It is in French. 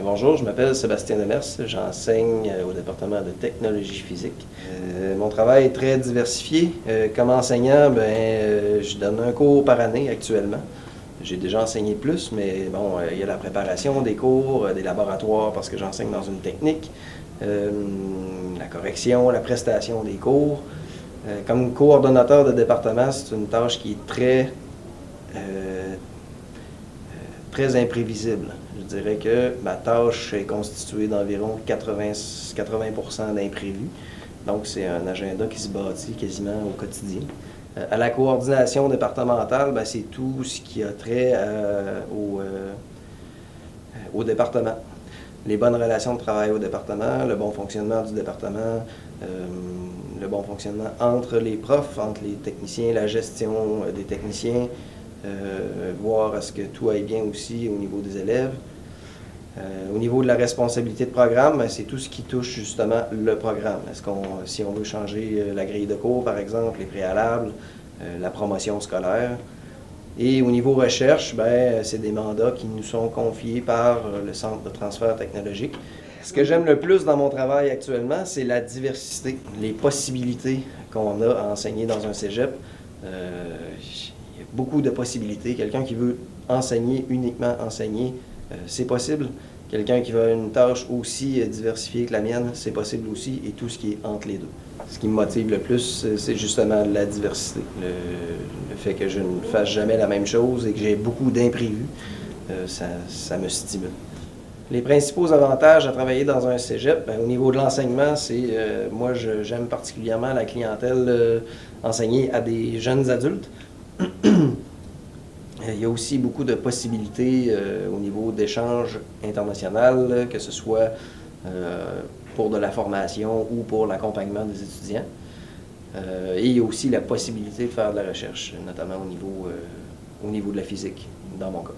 Bonjour, je m'appelle Sébastien Demers, j'enseigne au département de technologie physique. Mon travail est très diversifié. Comme enseignant, je donne un cours par année actuellement. J'ai déjà enseigné plus, mais bon, il y a la préparation des cours, des laboratoires parce que j'enseigne dans une technique, la correction, la prestation des cours. Comme coordonnateur de département, c'est une tâche qui est très imprévisible. Je dirais que ma tâche est constituée d'environ 80% d'imprévus. Donc, c'est un agenda qui se bâtit quasiment au quotidien. À la coordination départementale, c'est tout ce qui a trait au département. Les bonnes relations de travail au département, le bon fonctionnement du département, le bon fonctionnement entre les profs, entre les techniciens, la gestion des techniciens, voir à ce que tout aille bien aussi au niveau des élèves. Au niveau de la responsabilité de programme, c'est tout ce qui touche justement le programme. Si on veut changer la grille de cours, par exemple, les préalables, la promotion scolaire. Et au niveau recherche, c'est des mandats qui nous sont confiés par le Centre de transfert technologique. Ce que j'aime le plus dans mon travail actuellement, c'est la diversité, les possibilités qu'on a à enseigner dans un cégep. Il y a beaucoup de possibilités. Quelqu'un qui veut uniquement enseigner, c'est possible. Quelqu'un qui veut une tâche aussi diversifiée que la mienne, c'est possible aussi, et tout ce qui est entre les deux. Ce qui me motive le plus, c'est justement la diversité. Le fait que je ne fasse jamais la même chose et que j'ai beaucoup d'imprévus, ça me stimule. Les principaux avantages à travailler dans un cégep, au niveau de l'enseignement, moi j'aime particulièrement la clientèle enseignée à des jeunes adultes. Il y a aussi beaucoup de possibilités au niveau d'échanges international, que ce soit pour de la formation ou pour l'accompagnement des étudiants. Et il y a aussi la possibilité de faire de la recherche, notamment au niveau de la physique, dans mon cas.